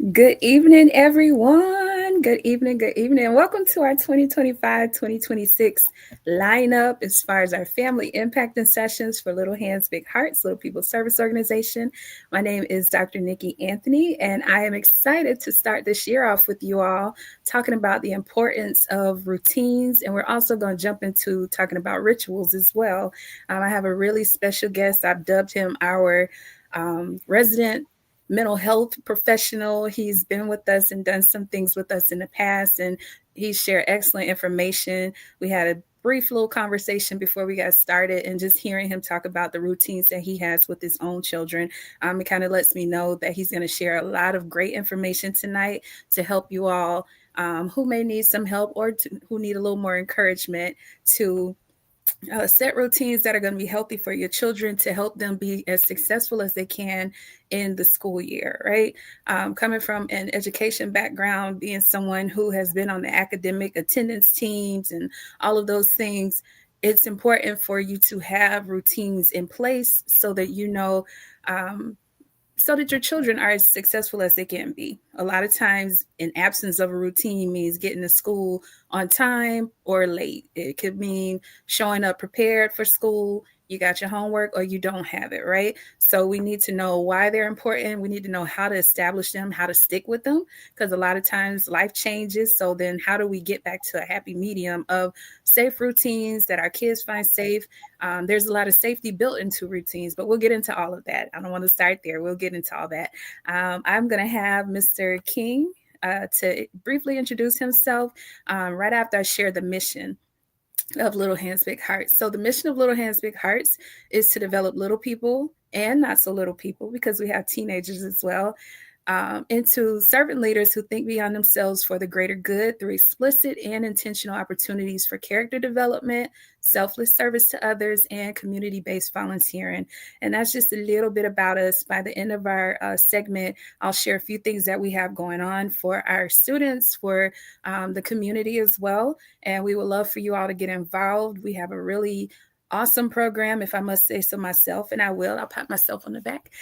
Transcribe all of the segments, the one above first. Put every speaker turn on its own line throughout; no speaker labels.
Good evening, everyone. Good evening, good evening. And welcome to our 2025-2026 lineup as far as our family impacting sessions for Little Hands, Big Hearts, Little People Service Organization. My name is Dr. Nikki Anthony, and I am excited to start this year off with you all talking about the importance of routines. And we're also going to jump into talking about rituals as well. I have a really special guest. I've dubbed him our resident mental health professional. He's been with us and done some things with us in the past, and he shared excellent information. We had a brief little conversation before we got started, and just hearing him talk about the routines that he has with his own children, it kind of lets me know that he's going to share a lot of great information tonight to help you all who may need some help or who need a little more encouragement to set routines that are going to be healthy for your children to help them be as successful as they can in the school year, right? Coming from an education background, being someone who has been on the academic attendance teams and all of those things, it's important for you to have routines in place so that um, so that your children are as successful as they can be. A lot of times, an absence of a routine means getting to school on time or late. It could mean showing up prepared for school. You got your homework or you don't have it, right? So we need to know why they're important. We need to know how to establish them, how to stick with them, because a lot of times life changes. So then how do we get back to a happy medium of safe routines that our kids find safe? There's a lot of safety built into routines, but we'll get into all of that. I don't want to start there. We'll get into all that. I'm going to have Mr. King to briefly introduce himself right after I share the mission of Little Hands Big Hearts. So the mission of Little Hands Big Hearts is to develop little people and not so little people, because we have teenagers as well, into servant leaders who think beyond themselves for the greater good through explicit and intentional opportunities for character development, selfless service to others, and community-based volunteering. And that's just a little bit about us. By the end of our segment, I'll share a few things that we have going on for our students, for the community as well. And we would love for you all to get involved. We have a really awesome program, if I must say so myself, and I will. I'll pat myself on the back.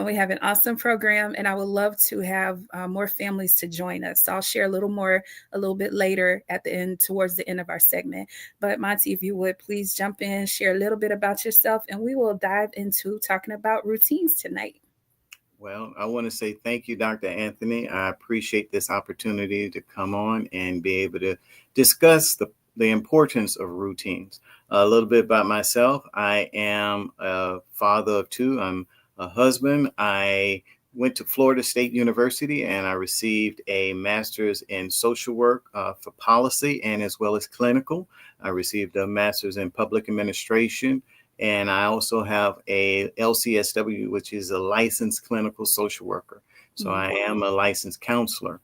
We have an awesome program, and I would love to have more families to join us. So I'll share a little more a little bit later at the end, towards the end of our segment. But Monte, if you would please jump in, share a little bit about yourself, and we will dive into talking about routines tonight.
Well, I want to say thank you, Dr. Anthony. I appreciate this opportunity to come on and be able to discuss the importance of routines. A little bit about myself. I am a father of two. I'm a husband. I went to Florida State University and I received a master's in social work for policy and as well as clinical. I received a master's in public administration, and I also have a LCSW, which is a licensed clinical social worker. So I am a licensed counselor.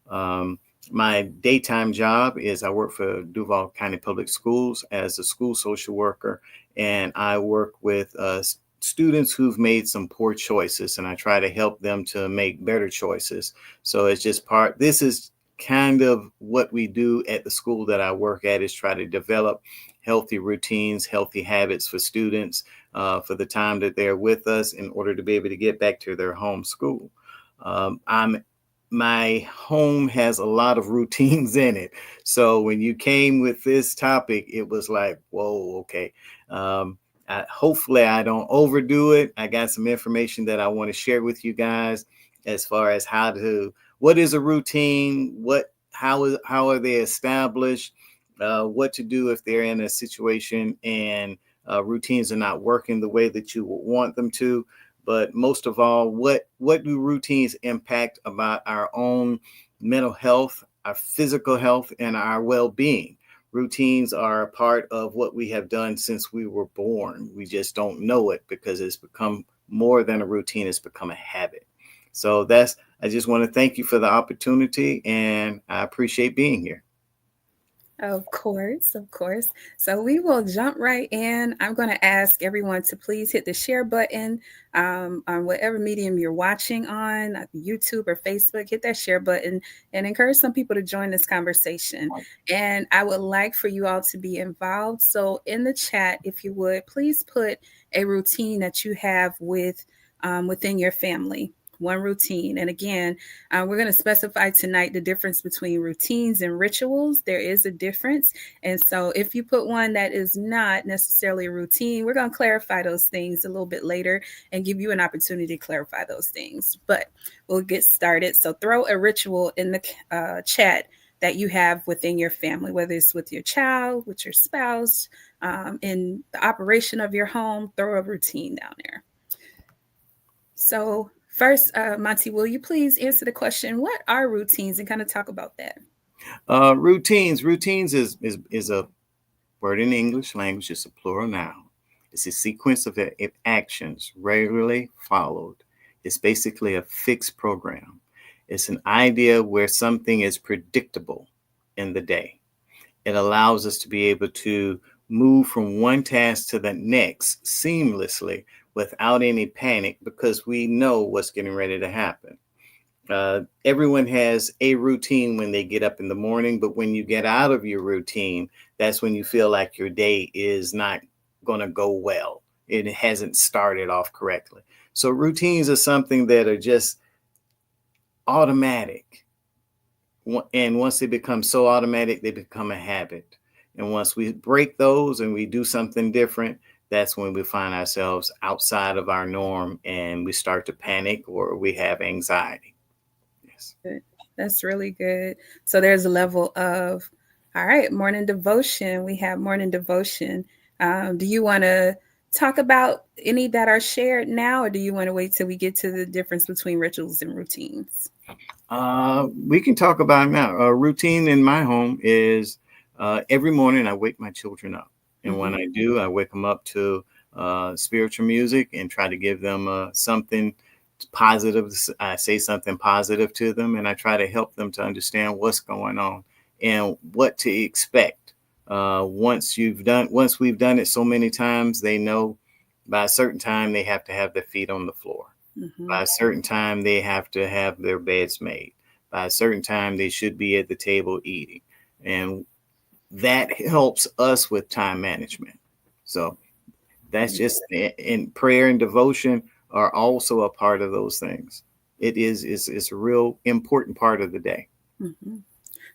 Um, my daytime job is I work for Duval County Public Schools as a school social worker, and I work with students who've made some poor choices, and I try to help them to make better choices. So it's just this is kind of what we do at the school that I work at, is try to develop healthy routines, healthy habits for students for the time that they're with us in order to be able to get back to their home school. My home has a lot of routines in it. So when you came with this topic, it was like, whoa, okay. Hopefully I don't overdo it. I got some information that I want to share with you guys as far as what is a routine, how are they established, what to do if they're in a situation and routines are not working the way that you would want them to. But most of all, what do routines impact about our own mental health, our physical health, and our well-being? Routines are a part of what we have done since we were born. We just don't know it because it's become more than a routine. It's become a habit. So I just want to thank you for the opportunity, and I appreciate being here.
Of course, of course. So we will jump right in. I'm going to ask everyone to please hit the share button on whatever medium you're watching on, like YouTube or Facebook. Hit that share button and encourage some people to join this conversation. And I would like for you all to be involved. So in the chat, if you would, please put a routine that you have within your family. one routine. And again, we're going to specify tonight the difference between routines and rituals. There is a difference. And so if you put one that is not necessarily a routine, we're going to clarify those things a little bit later and give you an opportunity to clarify those things. But we'll get started. So throw a ritual in the chat that you have within your family, whether it's with your child, with your spouse, in the operation of your home. Throw a routine down there. So first, Monte, will you please answer the question, what are routines, and kind of talk about that?
Routines is a word in the English language. It's a plural noun. It's a sequence of actions regularly followed. It's basically a fixed program. It's an idea where something is predictable in the day. It allows us to be able to move from one task to the next seamlessly without any panic because we know what's getting ready to happen. Everyone has a routine when they get up in the morning, but when you get out of your routine, that's when you feel like your day is not going to go well. It hasn't started off correctly. So routines are something that are just automatic. And once they become so automatic, they become a habit. And once we break those and we do something different, that's when we find ourselves outside of our norm and we start to panic or we have anxiety. Yes.
Good. That's really good. So there's a level of, all right, morning devotion. We have morning devotion. Do you want to talk about any that are shared now, or do you want to wait till we get to the difference between rituals and routines?
We can talk about it now. A routine in my home is every morning I wake my children up. And when I do, I wake them up to spiritual music and try to give them something positive. I say something positive to them, and I try to help them to understand what's going on and what to expect. Once we've done it so many times, they know by a certain time they have to have their feet on the floor. By a certain time, they have to have their beds made. By a certain time, they should be at the table eating. And that helps us with time management. So that's just, in prayer and devotion are also a part of those things. It's a real important part of the day.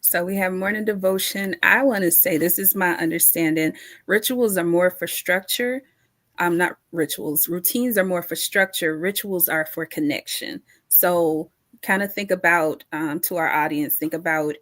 So we have morning devotion. I want to say, this is my understanding. Rituals are more for structure. Not rituals. Routines are more for structure. Rituals are for connection. So kind of think about, to our audience, think about,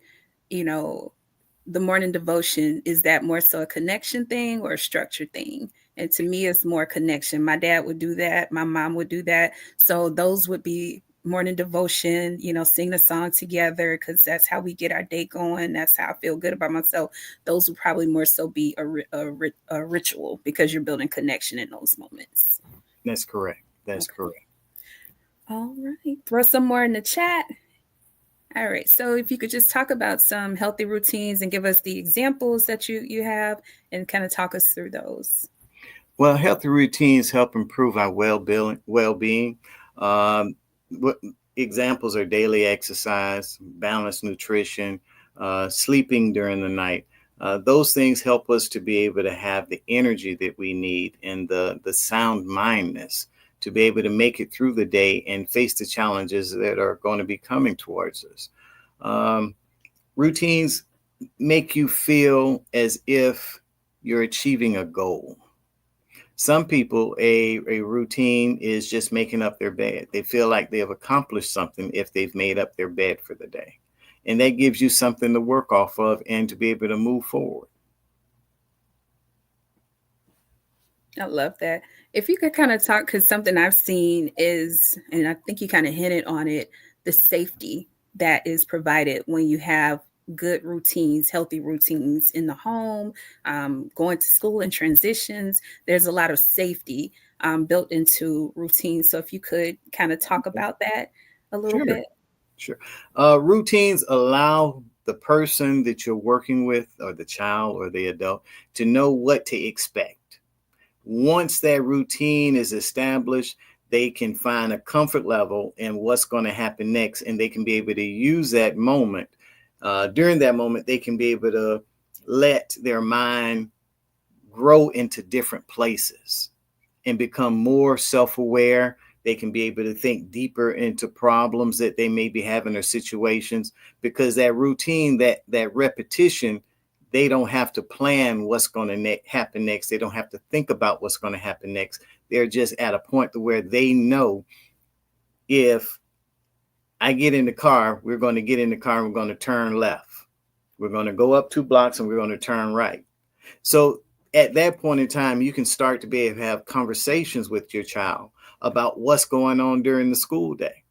the morning devotion. Is that more so a connection thing or a structure thing? And to me, it's more connection. My dad would do that. My mom would do that. So those would be morning devotion, sing a song together, because that's how we get our day going. That's how I feel good about myself. Those would probably more so be a ritual, because you're building connection in those moments.
That's correct. That's correct.
All right. Throw some more in the chat. All right. So if you could just talk about some healthy routines and give us the examples that you have and kind of talk us through those.
Well, healthy routines help improve our well-being. What examples are daily exercise, balanced nutrition, sleeping during the night. Those things help us to be able to have the energy that we need and the sound mindness to be able to make it through the day and face the challenges that are going to be coming towards us. Routines make you feel as if you're achieving a goal. Some people, a routine is just making up their bed. They feel like they have accomplished something if they've made up their bed for the day. And that gives you something to work off of and to be able to move forward.
I love that. If you could kind of talk, because something I've seen is, and I think you kind of hinted on it, the safety that is provided when you have good routines, healthy routines in the home, going to school and transitions. There's a lot of safety built into routines. So if you could kind of talk about that a little bit.
Sure. Routines allow the person that you're working with, or the child or the adult, to know what to expect. Once that routine is established, they can find a comfort level in what's going to happen next, and they can be able to use that moment. During that moment, they can be able to let their mind grow into different places and become more self-aware, They can be able to think deeper into problems that they may be having or situations, because that routine, that repetition, they don't have to plan what's going to happen next. They don't have to think about what's going to happen next. They're just at a point to where they know, if I get in the car, we're going to get in the car and we're going to turn left. We're going to go up 2 blocks and we're going to turn right. So at that point in time, you can start to be able to have conversations with your child about what's going on during the school day,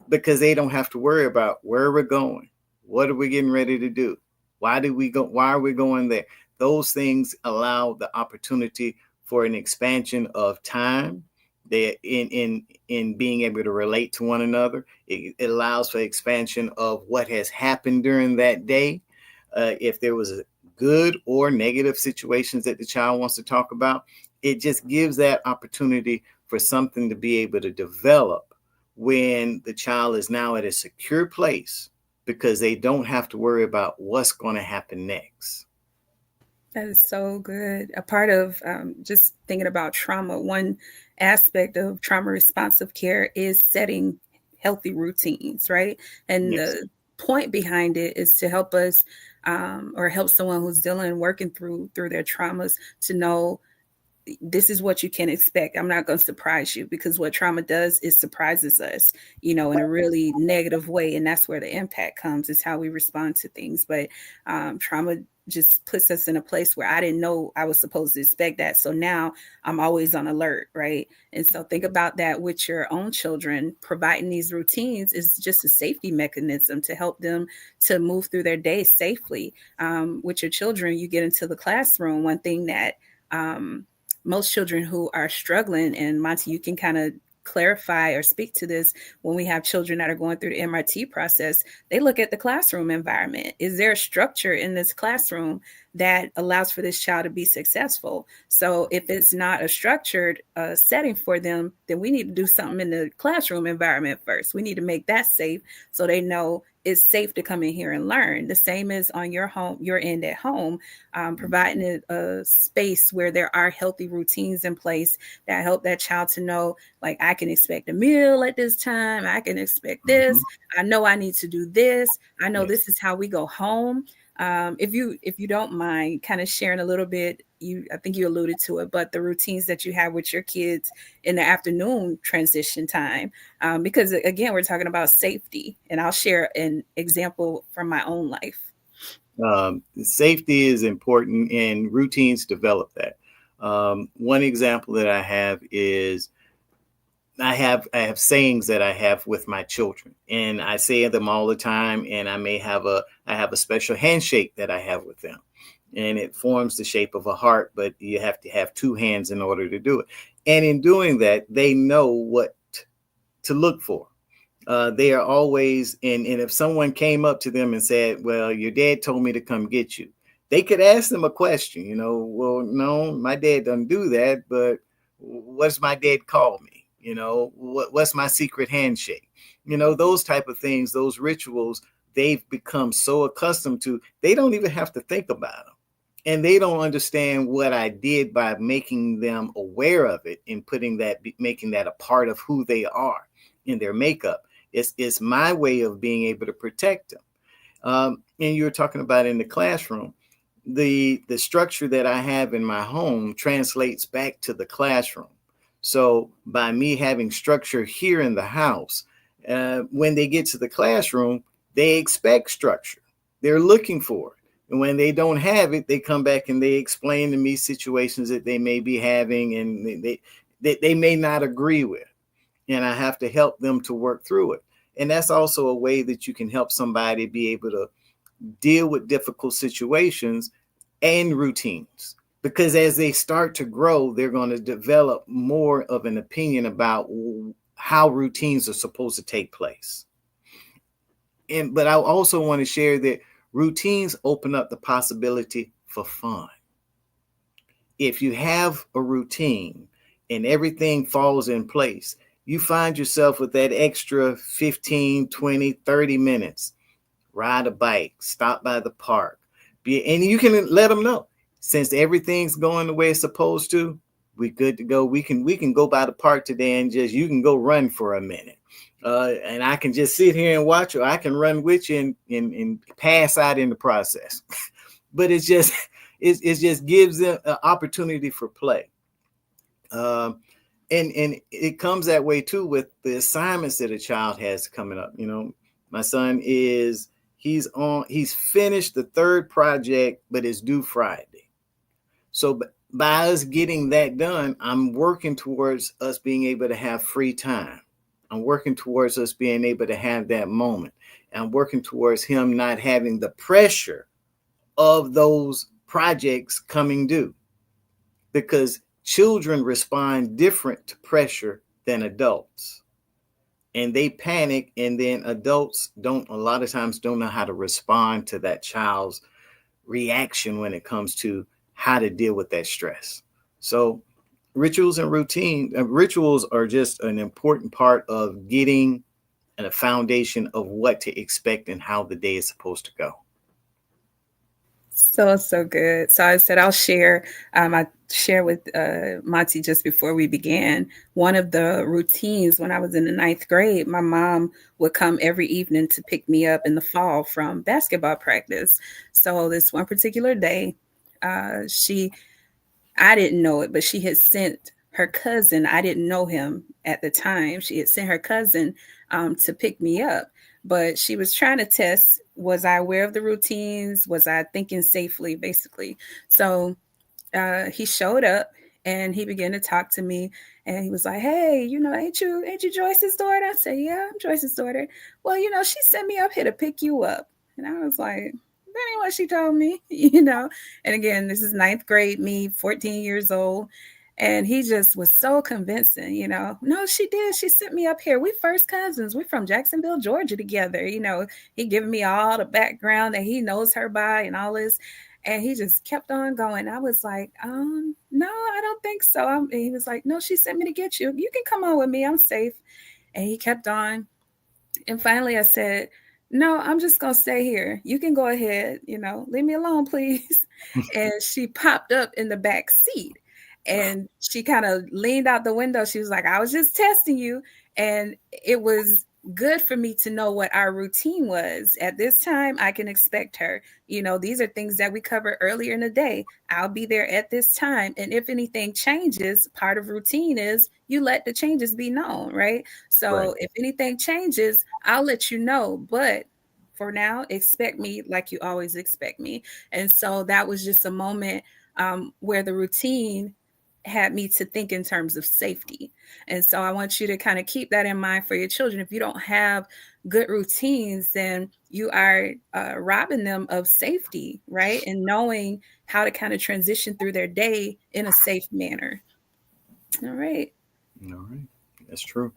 because they don't have to worry about where we're going, what are we getting ready to do, why did we go, why are we going there. Those things allow the opportunity for an expansion of time. They in being able to relate to one another. It allows for expansion of what has happened during that day. If there was a good or negative situations that the child wants to talk about, it just gives that opportunity for something to be able to develop when the child is now at a secure place, because they don't have to worry about what's going to happen next.
That is so good. A part of just thinking about trauma, one aspect of trauma responsive care is setting healthy routines, right? And
Yes.
the point behind it is to help us or help someone who's dealing, working through their traumas to know this is what you can expect. I'm not going to surprise you, because what trauma does is surprises us, in a really negative way. And that's where the impact comes, is how we respond to things. But trauma just puts us in a place where I didn't know I was supposed to expect that. So now I'm always on alert, right? And so think about that with your own children. Providing these routines is just a safety mechanism to help them to move through their day safely. With your children, you get into the classroom. One thing that most children who are struggling, and Monte, you can kind of clarify or speak to this, when we have children that are going through the MRT process, they look at the classroom environment. Is there a structure in this classroom that allows for this child to be successful? So if it's not a structured setting for them, then we need to do something in the classroom environment first. We need to make that safe so they know it's safe to come in here and learn. The same is on your end at home, providing a space where there are healthy routines in place that help that child to know, like, I can expect a meal at this time. I can expect this. I know I need to do this. I know this is how we go home. If you don't mind kind of sharing a little bit, I think you alluded to it, but the routines that you have with your kids in the afternoon transition time, because again, we're talking about safety, and I'll share an example from my own life.
Safety is important, and routines develop that. One example that I have is I have sayings that I have with my children, and I say them all the time. And I have a special handshake that I have with them, and it forms the shape of a heart, but you have to have 2 hands in order to do it. And in doing that, they know what to look for. They are always and if someone came up to them and said, "Well, your dad told me to come get you," they could ask them a question. Well, no, my dad doesn't do that, but what's my dad call me? What's my secret handshake? Those type of things, those rituals, they've become so accustomed to, they don't even have to think about them. And they don't understand what I did by making them aware of it and making that a part of who they are in their makeup. It's my way of being able to protect them. And you were talking about in the classroom, the structure that I have in my home translates back to the classroom. So by me having structure here in the house, when they get to the classroom, they expect structure. They're looking for it. And when they don't have it, they come back and they explain to me situations that they may be having and they may not agree with. And I have to help them to work through it. And that's also a way that you can help somebody be able to deal with difficult situations and routines. Because as they start to grow, they're going to develop more of an opinion about how routines are supposed to take place. But I also want to share that routines open up the possibility for fun. If you have a routine and everything falls in place, you find yourself with that extra 15, 20, 30 minutes. Ride a bike, stop by the park. And you can let them know, since everything's going the way it's supposed to, We good to go. We can go by the park today and just you can go run for a minute. And I can just sit here and watch, or I can run with you and pass out in the process. But it just gives them an opportunity for play. Um, and it comes that way too with the assignments that a child has coming up. My son he's finished the third project, but it's due Friday. So by us getting that done, I'm working towards us being able to have free time. I'm working towards us being able to have that moment. I'm working towards him not having the pressure of those projects coming due, because children respond different to pressure than adults, and they panic, and then adults don't a lot of times don't know how to respond to that child's reaction when it comes to how to deal with that stress. So rituals are just an important part of getting a foundation of what to expect and how the day is supposed to go.
So good. So I said I'll share. I share with Monte just before we began. One of the routines when I was in the ninth grade, my mom would come every evening to pick me up in the fall from basketball practice. So this one particular day, she I didn't know it, but she had sent her cousin. I didn't know him at the time. She had sent her cousin to pick me up, but she was trying to test, was I aware of the routines? Was I thinking safely, basically? So he showed up and he began to talk to me. And he was like, "Hey, ain't you Joyce's daughter?" I said, "Yeah, I'm Joyce's daughter." "Well, she sent me up here to pick you up." And I was like, "That ain't what she told me." And again, this is ninth grade, me, 14 years old. And he just was so convincing. "No, she did. She sent me up here. We first cousins. We from Jacksonville, Georgia together." He giving me all the background that he knows her by and all this. And he just kept on going. I was like, no, I don't think so. And he was like, "No, she sent me to get you. You can come on with me. I'm safe." And he kept on. And finally I said, "No, I'm just going to stay here. You can go ahead, leave me alone, please." And she popped up in the back seat and she kind of leaned out the window. She was like, "I was just testing you." And it was good for me to know what our routine was. At this time, I can expect her. These are things that we covered earlier in the day. I'll be there at this time. And if anything changes, part of routine is you let the changes be known, right?
Right.
So if anything changes, I'll let you know. But for now, expect me like you always expect me. And so that was just a moment where the routine had me to think in terms of safety. And so I want you to kind of keep that in mind for your children. If you don't have good routines, then you are robbing them of safety, right? And knowing how to kind of transition through their day in a safe manner. All right.
All right. That's true.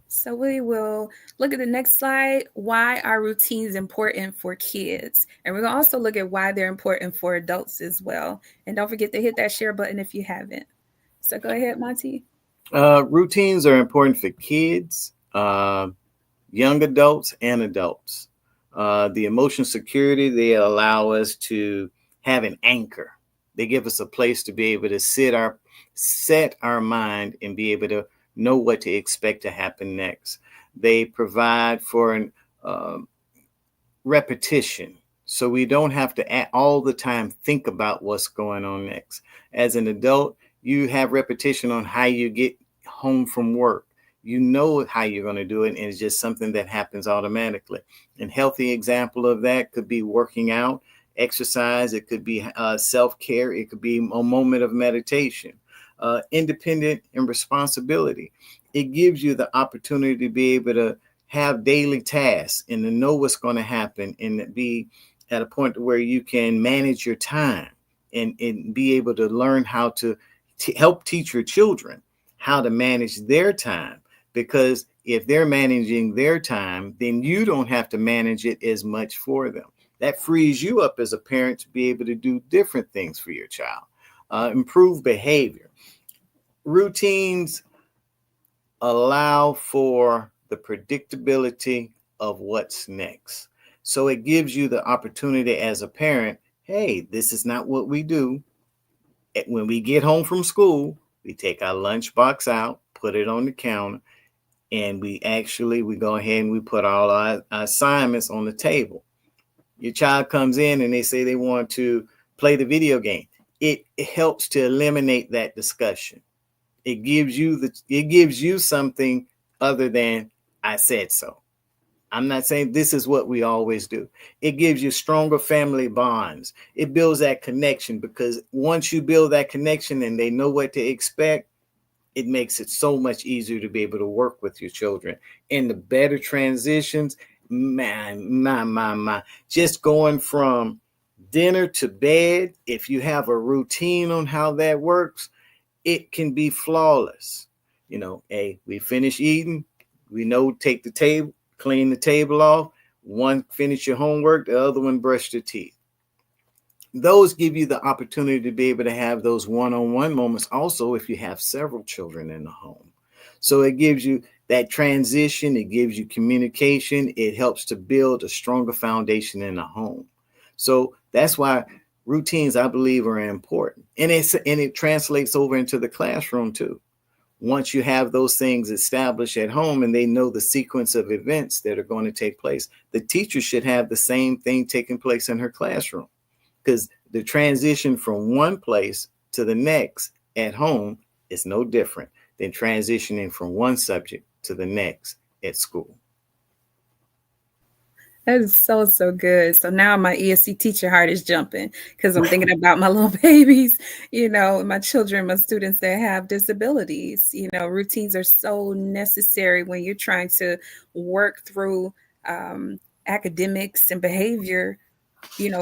So we will look at the next slide. Why are routines important for kids? And we're going to also look at why they're important for adults as well. And don't forget to hit that share button if you haven't. So go ahead, Monte.
Routines are important for kids, young adults, and adults. The emotional security, they allow us to have an anchor. They give us a place to be able to set our mind and be able to know what to expect to happen next. They provide for an repetition, so we don't have to all the time think about what's going on next. As an adult, you have repetition on how you get home from work. You know how you're going to do it, and it's just something that happens automatically. And healthy example of that could be working out, exercise. It could be self-care. It could be a moment of meditation. Independent and responsibility. It gives you the opportunity to be able to have daily tasks and to know what's going to happen and be at a point where you can manage your time and be able to learn how to help teach your children how to manage their time. Because if they're managing their time, then you don't have to manage it as much for them. That frees you up as a parent to be able to do different things for your child. Improve behavior. Routines allow for the predictability of what's next. So it gives you the opportunity as a parent, hey, this is not what we do. When we get home from school, We take our lunchbox out, put it on the counter, and we go ahead and we put all our assignments on the table. Your child comes in and they say they want to play the video game. It helps to eliminate that discussion. It gives you something other than I said so. I'm not saying this is what we always do. It gives you stronger family bonds. It builds that connection, because once you build that connection and they know what to expect, it makes it so much easier to be able to work with your children. And the better transitions, man, my. Just going from dinner to bed, if you have a routine on how that works, it can be flawless. Hey, we finish eating, we know, take the table, clean the table off. One finish your homework, the other one brush their teeth. Those give you the opportunity to be able to have those one-on-one moments also if you have several children in the home. So it gives you that transition, it gives you communication, it helps to build a stronger foundation in the home. So that's why routines, I believe, are important. And it translates over into the classroom too. Once you have those things established at home and they know the sequence of events that are going to take place, the teacher should have the same thing taking place in her classroom. Because the transition from one place to the next at home is no different than transitioning from one subject to the next at school.
That is so, so good. So now my ESC teacher heart is jumping because I'm thinking about my little babies, my children, my students that have disabilities. Routines are so necessary when you're trying to work through academics and behavior,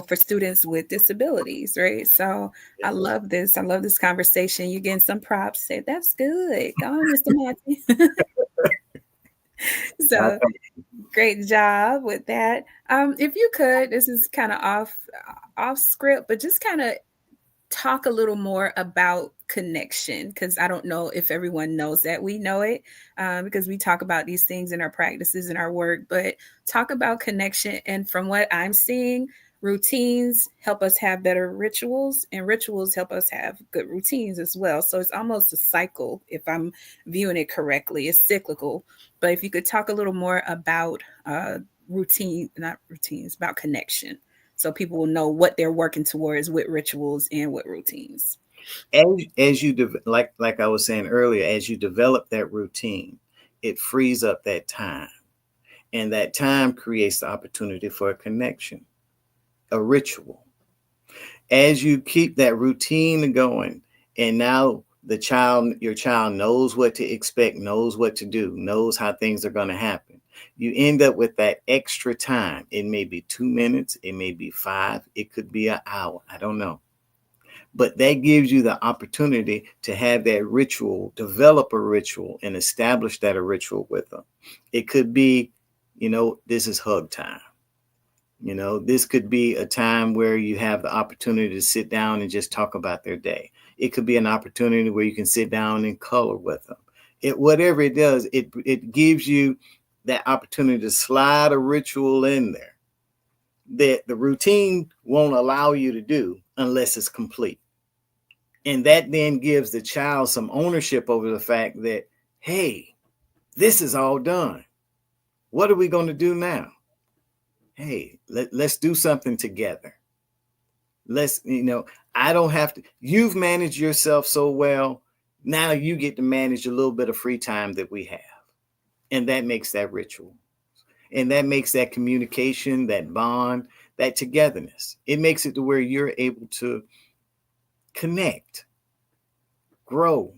for students with disabilities, right? So I love this. I love this conversation. You're getting some props. Say, that's good. Go on, Mr. Monte. So great job with that. If you could, this is kind of off script, but just kind of talk a little more about connection, because I don't know if everyone knows that. We know it because we talk about these things in our practices and our work, but talk about connection. And from what I'm seeing, routines help us have better rituals, and rituals help us have good routines as well. So it's almost a cycle, if I'm viewing it correctly. It's cyclical. But if you could talk a little more about not routines, about connection, so people will know what they're working towards with rituals and with routines.
As you like I was saying earlier, as you develop that routine, it frees up that time, and that time creates the opportunity for a connection, a ritual. As you keep that routine going, and now your child knows what to expect, knows what to do, knows how things are going to happen. You end up with that extra time. It may be 2 minutes, it may be 5, it could be an hour. I don't know. But that gives you the opportunity to have that ritual, develop a ritual, and establish that a ritual with them. It could be, this is hug time. This could be a time where you have the opportunity to sit down and just talk about their day. It could be an opportunity where you can sit down and color with them. Whatever it does, it gives you that opportunity to slide a ritual in there that the routine won't allow you to do unless it's complete. And that then gives the child some ownership over the fact that, hey, this is all done. What are we going to do now? Hey, let's do something together. I don't have to. You've managed yourself so well. Now you get to manage a little bit of free time that we have. And that makes that ritual. And that makes that communication, that bond, that togetherness. It makes it to where you're able to connect, grow,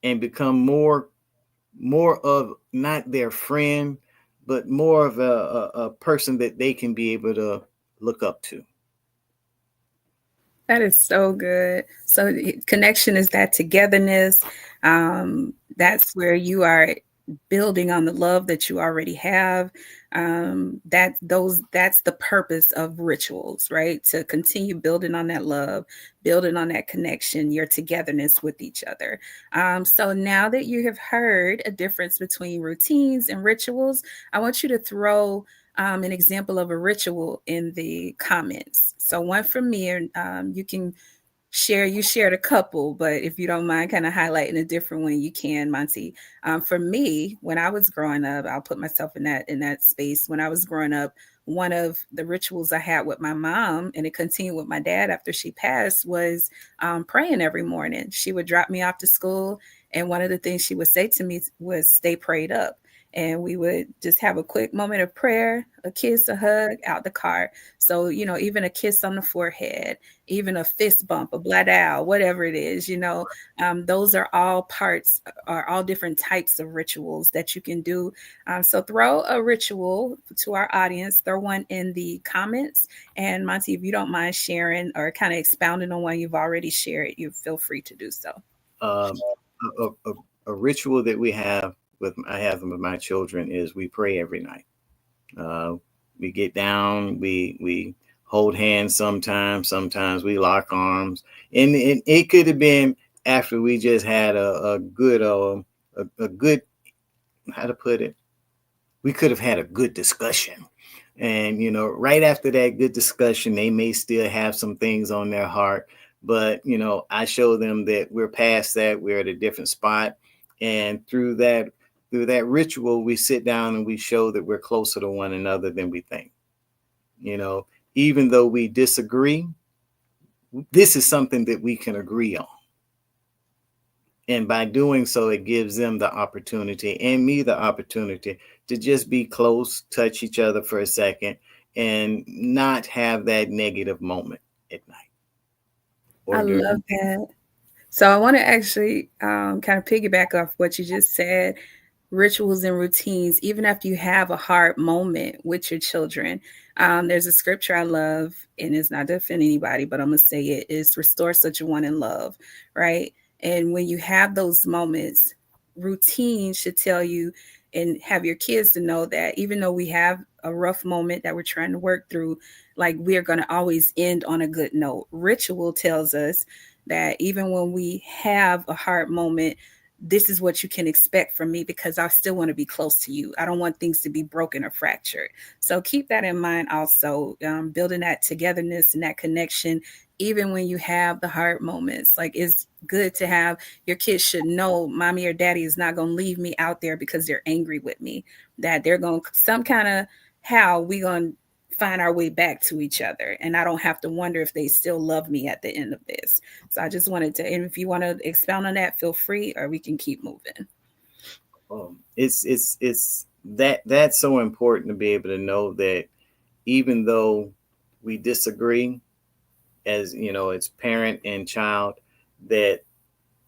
and become more of not their friend, but more of a person that they can be able to look up to.
That is so good. So connection is that togetherness. That's where you are building on the love that you already have. That's the purpose of rituals, right? To continue building on that love, building on that connection, your togetherness with each other. So now that you have heard a difference between routines and rituals, I want you to throw an example of a ritual in the comments. So one from me, you can share. You shared a couple, but if you don't mind kind of highlighting a different one, you can, Monty. For me, when I was growing up, I'll put myself in that space. When I was growing up, one of the rituals I had with my mom, and it continued with my dad after she passed, was praying every morning. She would drop me off to school, and one of the things she would say to me was, "Stay prayed up." And we would just have a quick moment of prayer, a kiss, a hug, out the car. So, even a kiss on the forehead, even a fist bump, a bladal, whatever it is, those are all different types of rituals that you can do. So throw a ritual to our audience, throw one in the comments. And Monty, if you don't mind sharing or kind of expounding on one you've already shared, you feel free to do so.
Um, a ritual that I have with my children is we pray every night. Uh, we get down, we hold hands sometimes, sometimes we lock arms, and it could have been after we just had a good, how to put it, we could have had a good discussion. And, right after that good discussion, they may still have some things on their heart. But, I show them that we're past that. We're at a different spot. And through that ritual, we sit down and we show that we're closer to one another than we think. You know, Even though we disagree, this is something that we can agree on. And by doing so, it gives them the opportunity and me the opportunity to just be close, touch each other for a second, and not have that negative moment at night or
I love
during.
that. So I want to actually kind of piggyback off what you just said. Rituals and routines, even after you have a hard moment with your children. There's a scripture I love, and it's not to offend anybody, but I'm going to say it is restore such a one in love, right? And when you have those moments, routine should tell you and have your kids to know that even though we have a rough moment that we're trying to work through, like we're going to always end on a good note. Ritual tells us that even when we have a hard moment, this is what you can expect from me because I still want to be close to you. I don't want things to be broken or fractured. So keep that in mind also, building that togetherness and that connection, even when you have the hard moments. Like it's good to have your kids should know mommy or daddy is not going to leave me out there because they're angry with me, that they're going to some kind of how we going to find our way back to each other. And I don't have to wonder if they still love me at the end of this. So I just wanted to, and if you want to expound on that, feel free, or we can keep moving.
It's that's so important to be able to know that even though we disagree, as as parent and child, that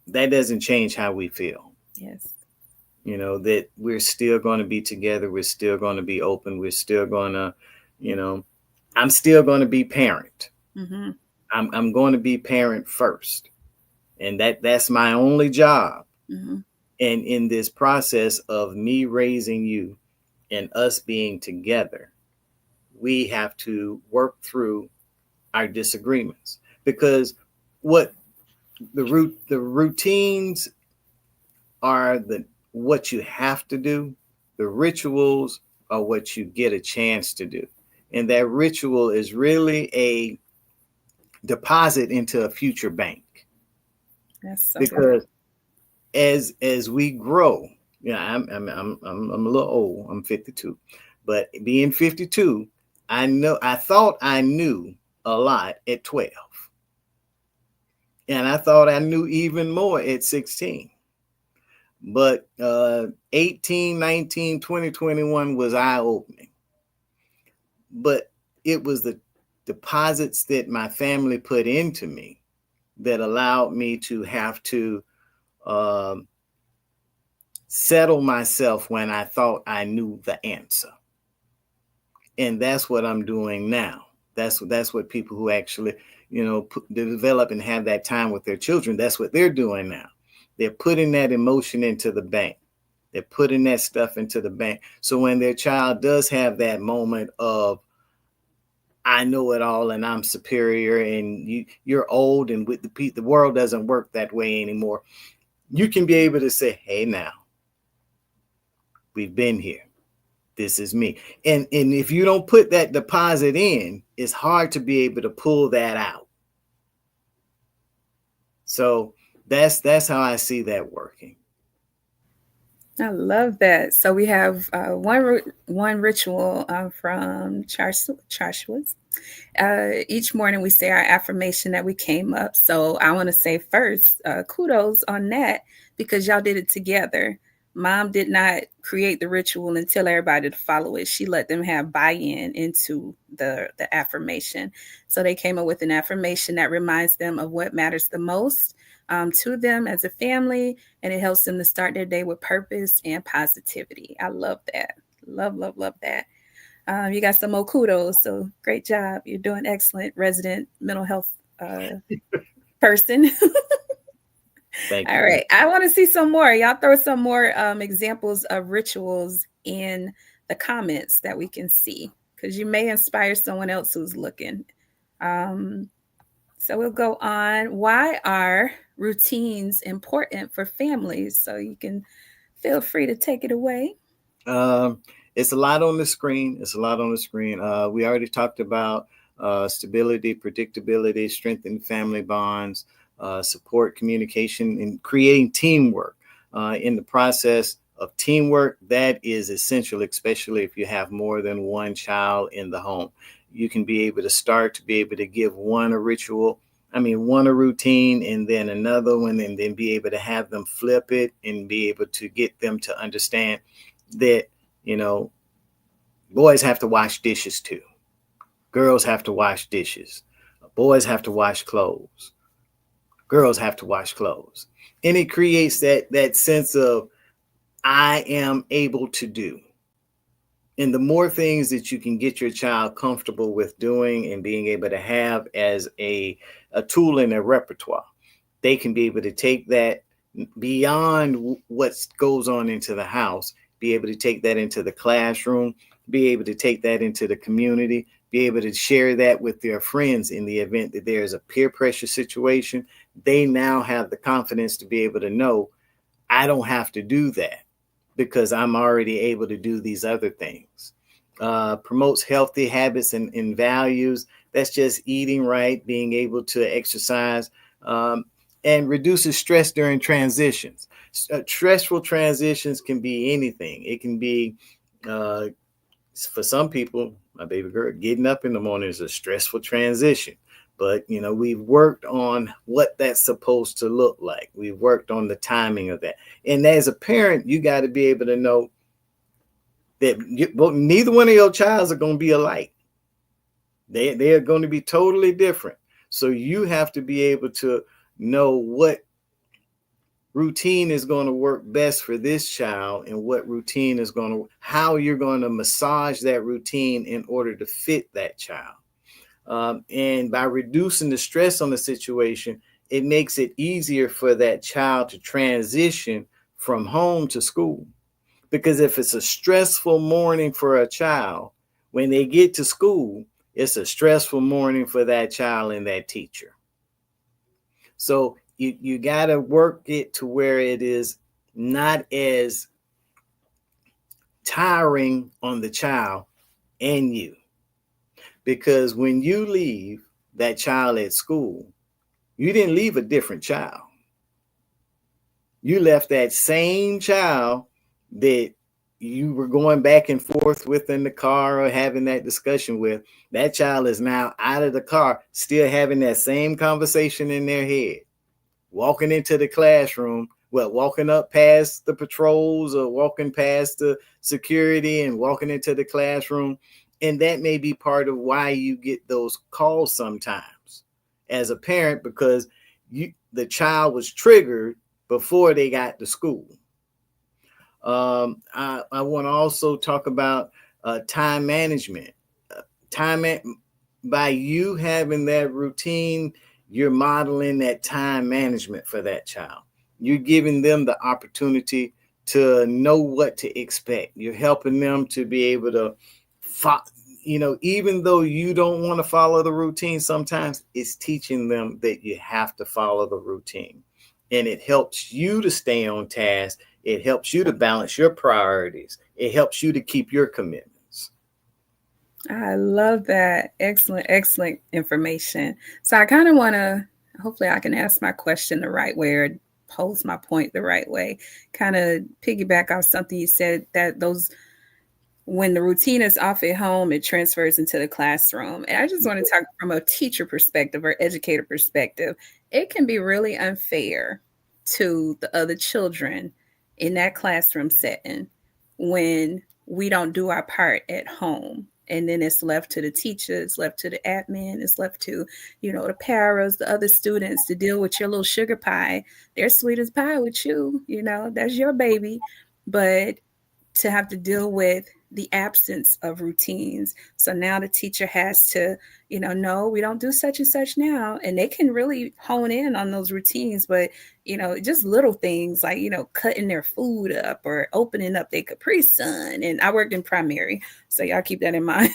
that doesn't change how we feel.
Yes.
That we're still going to be together. We're still going to be open. We're still going to, you know, I'm still going to be parent.
Mm-hmm.
I'm going to be parent first. And that's my only job.
Mm-hmm.
And in this process of me raising you and us being together, we have to work through our disagreements because what the routines are the what you have to do. The rituals are what you get a chance to do. And that ritual is really a deposit into a future bank.
That's so good.
Because as we grow, I'm a little old. I'm 52. But being 52, I thought I knew a lot at 12. And I thought I knew even more at 16. But 18, 19, 20, 21 was eye opening. But it was the deposits that my family put into me that allowed me to have to um, settle myself when I thought I knew the answer. And that's what I'm doing now. That's what people who actually, develop and have that time with their children, that's what they're doing now. They're putting that emotion into the bank. They're putting that stuff into the bank. So when their child does have that moment of, I know it all and I'm superior and you're old and with the world doesn't work that way anymore, you can be able to say, hey, now, we've been here. This is me. And if you don't put that deposit in, it's hard to be able to pull that out. So that's how I see that working.
I love that. So we have one ritual from Charles. Each morning we say our affirmation that we came up. So I want to say first, kudos on that because y'all did it together. Mom did not create the ritual and tell everybody to follow it. She let them have buy-in into the affirmation. So they came up with an affirmation that reminds them of what matters the most to them as a family, and it helps them to start their day with purpose and positivity. I love that. Love that. You got some more kudos. So great job. You're doing excellent, resident mental health person.
Thank
All
you.
right. I want to see some more. Y'all throw some more examples of rituals in the comments that we can see because you may inspire someone else who's looking. Um, so we'll go on. Why are routines important for families? So you can feel free to take it away.
Um, it's a lot on the screen. It's a lot on the screen. We already talked about stability, predictability, strengthen family bonds, support communication, and creating teamwork. In the process of teamwork, that is essential, especially if you have more than one child in the home. You can be able to start to be able to give one a ritual. I mean, one a routine and then another one, and then be able to have them flip it and be able to get them to understand that, you know, boys have to wash dishes too. Girls have to wash dishes. Boys have to wash clothes. Girls have to wash clothes. And it creates that sense of I am able to do. And the more things that you can get your child comfortable with doing and being able to have as a tool in their repertoire, they can be able to take that beyond what goes on into the house, be able to take that into the classroom, be able to take that into the community, be able to share that with their friends in the event that there's a peer pressure situation. They now have the confidence to be able to know, I don't have to do that because I'm already able to do these other things. Promotes healthy habits and values. That's just eating right, being able to exercise, um, and reduces stress during transitions. Stressful transitions can be anything. It can be, uh, for some people, my baby girl, getting up in the morning is a stressful transition. But we've worked on what that's supposed to look like. We've worked on the timing of that. And as a parent, you got to be able to know that neither one of your childs are going to be alike. They are going to be totally different. So you have to be able to know what routine is going to work best for this child and what routine is going to, how you're going to massage that routine in order to fit that child. And by reducing the stress on the situation, it makes it easier for that child to transition from home to school. Because if it's a stressful morning for a child, when they get to school, it's a stressful morning for that child and that teacher. So you got to work it to where it is not as tiring on the child and you. Because when you leave that child at school, you didn't leave a different child. You left that same child that you were going back and forth with in the car or having that discussion with. That child is now out of the car, still having that same conversation in their head, walking into the classroom, walking up past the patrols or walking past the security and walking into the classroom. And that may be part of why you get those calls sometimes as a parent, because the child was triggered before they got to school. I want to also talk about time management. Time by you having that routine, you're modeling that time management for that child. You're giving them the opportunity to know what to expect. You're helping them to be able to, even though you don't want to follow the routine, sometimes it's teaching them that you have to follow the routine. And it helps you to stay on task. It helps you to balance your priorities. It helps you to keep your commitments.
I love that. Excellent information. So I kind of want to hopefully I can ask my question the right way or pose my point the right way. Kind of piggyback off something you said, that those, when the routine is off at home, it transfers into the classroom. And I just want to talk from a teacher perspective or educator perspective. It can be really unfair to the other children in that classroom setting when we don't do our part at home. And then it's left to the teachers, left to the admin, it's left to, the paras, the other students to deal with your little sugar pie. They're sweet as pie with you, that's your baby. But to have to deal with the absence of routines. So now the teacher has to, no, we don't do such and such now. And they can really hone in on those routines, but, just little things like, cutting their food up or opening up their Capri Sun. And I worked in primary, so y'all keep that in mind.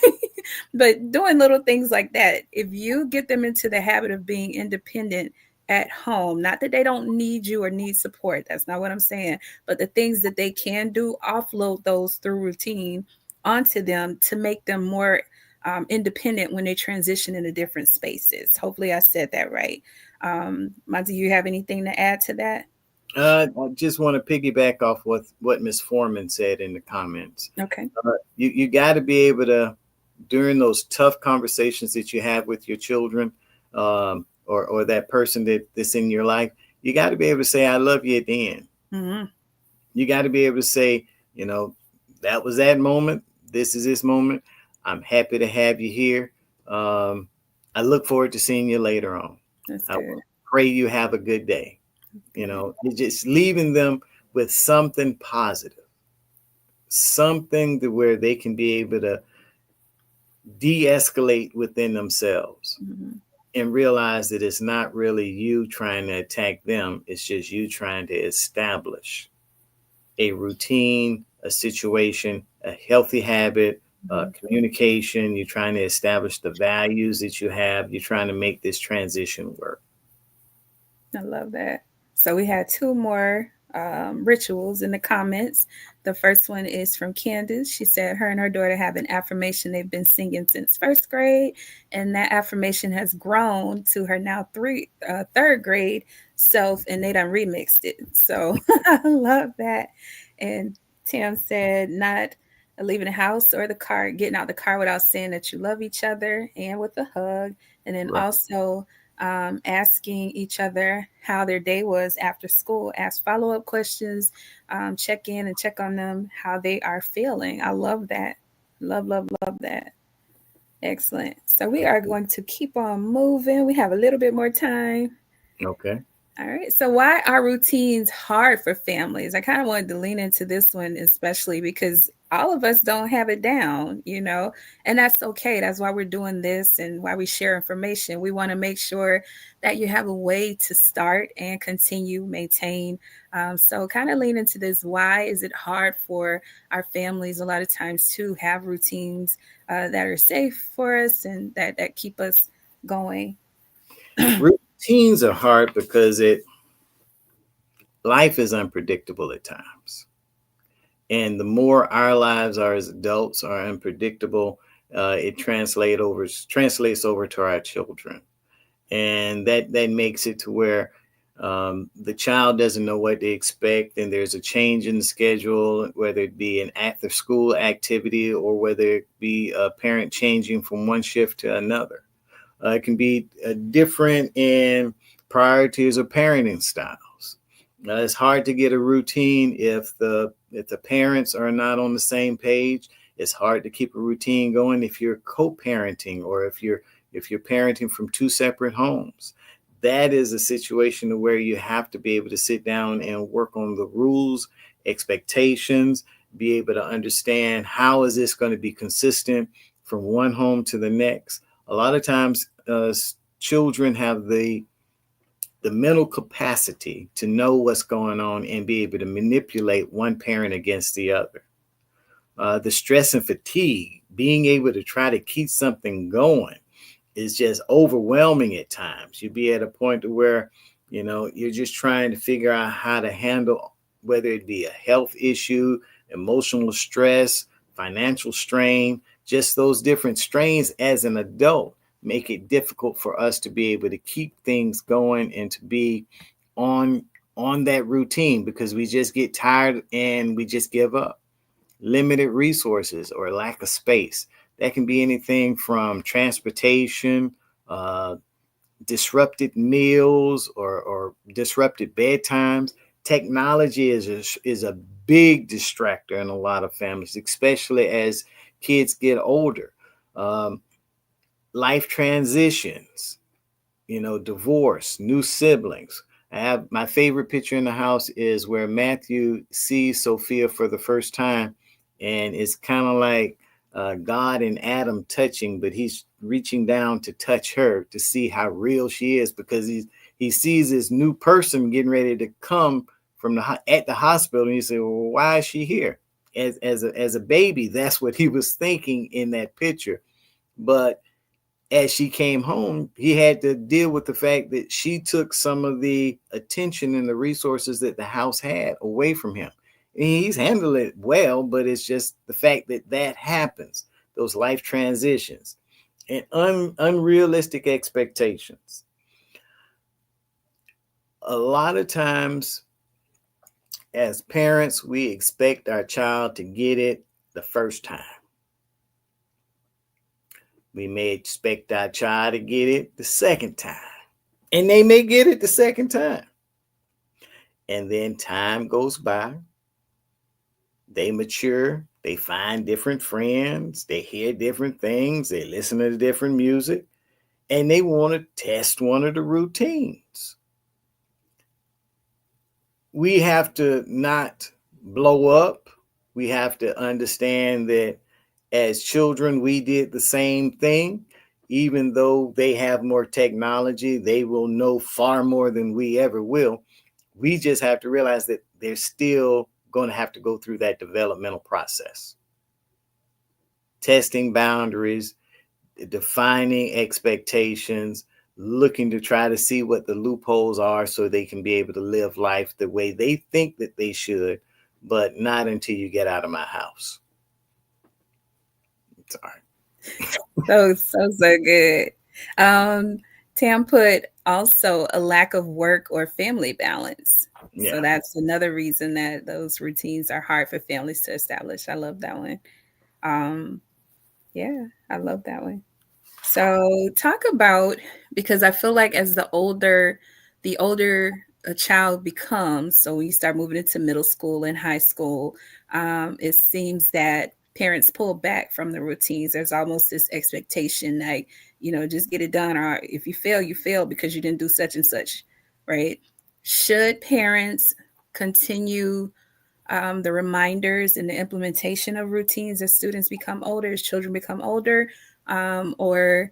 But doing little things like that, if you get them into the habit of being independent at home, not that they don't need you or need support, that's not what I'm saying, but the things that they can do, offload those through routine onto them to make them more independent when they transition into different spaces. Hopefully I said that right. Monte, you have anything to add to that?
I just want to piggyback off what Ms. Foreman said in the comments.
Okay.
You got to be able to, during those tough conversations that you have with your children, or that person that's in your life, you got to be able to say, I love you at the end.
Mm-hmm.
You got to be able to say, that was that moment. This is this moment. I'm happy to have you here. I look forward to seeing you later on.
That's
I
good.
pray you have a good day. You're just leaving them with something positive, something to where they can be able to de-escalate within themselves.
Mm-hmm.
And realize that it's not really you trying to attack them. It's just you trying to establish a routine, a situation, a healthy habit, communication. You're trying to establish the values that you have. You're trying to make this transition work.
I love that. So we had two more rituals in the comments. The first one is from Candace. She said her and her daughter have an affirmation they've been singing since first grade, and that affirmation has grown to her now third grade self, and they done remixed it. So I love that. And Tim said, not leaving the house or the car, getting out the car without saying that you love each other and with a hug. And then
Right.
also asking each other how their day was after school, ask follow-up questions, check in and check on them, how they are feeling. I love that. Love, love, love that. Excellent. So we are going to keep on moving. We have a little bit more time.
Okay.
All right. So why are routines hard for families? I kind of wanted to lean into this one, especially because all of us don't have it down, and that's okay. That's why we're doing this and why we share information. We want to make sure that you have a way to start and continue, maintain. So kind of lean into this. Why is it hard for our families a lot of times to have routines that are safe for us and that keep us going?
Routines are hard because life is unpredictable at times. And the more our lives are as adults are unpredictable, it translates over to our children. And that makes it to where the child doesn't know what they expect, and there's a change in the schedule, whether it be an after school activity or whether it be a parent changing from one shift to another. It can be different in priorities or parenting styles. It's hard to get a routine if the parents are not on the same page. It's hard to keep a routine going if you're co-parenting or if you're parenting from two separate homes. That is a situation where you have to be able to sit down and work on the rules, expectations, be able to understand how is this going to be consistent from one home to the next. A lot of times children have the mental capacity to know what's going on and be able to manipulate one parent against the other. The stress and fatigue, being able to try to keep something going is just overwhelming at times. You'd be at a point to where, you're just trying to figure out how to handle, whether it be a health issue, emotional stress, financial strain, just those different strains as an adult. make it difficult for us to be able to keep things going and to be on that routine, because we just get tired and we just give up. Limited resources or lack of space. That can be anything from transportation, disrupted meals, or disrupted bedtimes. Technology is a big distractor in a lot of families, especially as kids get older. Um, Life transitions, divorce, new siblings. I have my favorite picture in the house is where Matthew sees Sophia for the first time, and it's kind of like God and Adam touching, but he's reaching down to touch her to see how real she is, because he sees this new person getting ready to come from at the hospital, and he said, "Well, why is she here?" As a baby, that's what he was thinking in that picture, but as she came home, he had to deal with the fact that she took some of the attention and the resources that the house had away from him. And he's handled it well, but it's just the fact that that happens, those life transitions and unrealistic expectations. A lot of times, as parents, we expect our child to get it the first time. We may expect our child to get it the second time, and they may get it the second time. And then time goes by, they mature, they find different friends, they hear different things, they listen to different music, and they want to test one of the routines. We have to not blow up. We have to understand that as children, we did the same thing. Even though they have more technology, they will know far more than we ever will. We just have to realize that they're still going to have to go through that developmental process. Testing boundaries, defining expectations, looking to try to see what the loopholes are so they can be able to live life the way they think that they should, but not until you get out of my house. Sorry.
So good. Tam put also a lack of work or family balance.
Yeah.
So that's another reason that those routines are hard for families to establish. I love that one. Yeah, I love that one. So talk about, because I feel like as the older a child becomes, so when you start moving into middle school and high school, it seems that parents pull back from the routines. There's almost this expectation, like, just get it done, or if you fail, you fail because you didn't do such and such, right? Should parents continue the reminders and the implementation of routines as students become older, as children become older? Or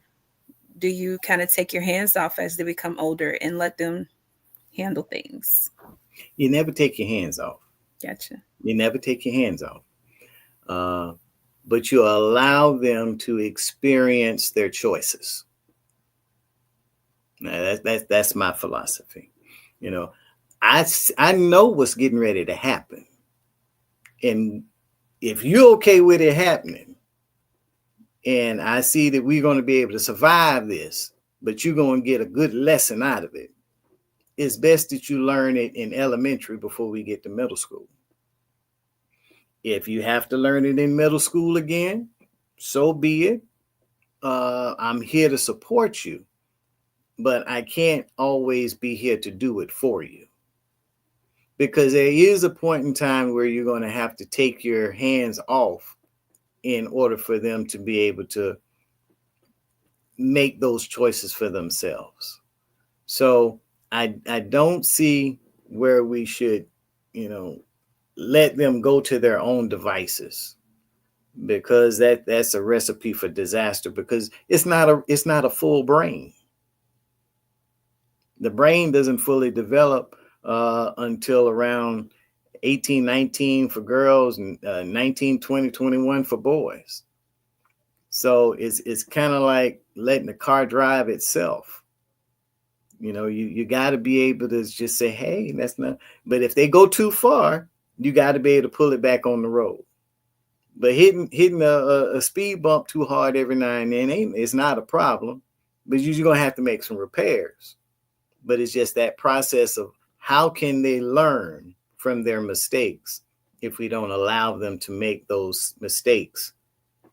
do you kind of take your hands off as they become older and let them handle things?
You never take your hands off.
Gotcha.
You never take your hands off. But you allow them to experience their choices. Now, that's my philosophy. I know what's getting ready to happen. And if you're okay with it happening, and I see that we're going to be able to survive this, but you're going to get a good lesson out of it, it's best that you learn it in elementary before we get to middle school. If you have to learn it in middle school again, so be it. I'm here to support you, but I can't always be here to do it for you. Because there is a point in time where you're going to have to take your hands off in order for them to be able to make those choices for themselves. So I don't see where we should, let them go to their own devices, because that's a recipe for disaster, because it's not a full brain. The brain doesn't fully develop until around 18, 19 for girls, and 19, 20, 21 for boys. So it's kind of like letting the car drive itself. You got to be able to just say, hey, that's not. But if they go too far, you got to be able to pull it back on the road. But hitting a speed bump too hard every now and then it's not a problem. but you're going to have to make some repairs. But it's just that process of how can they learn from their mistakes if we don't allow them to make those mistakes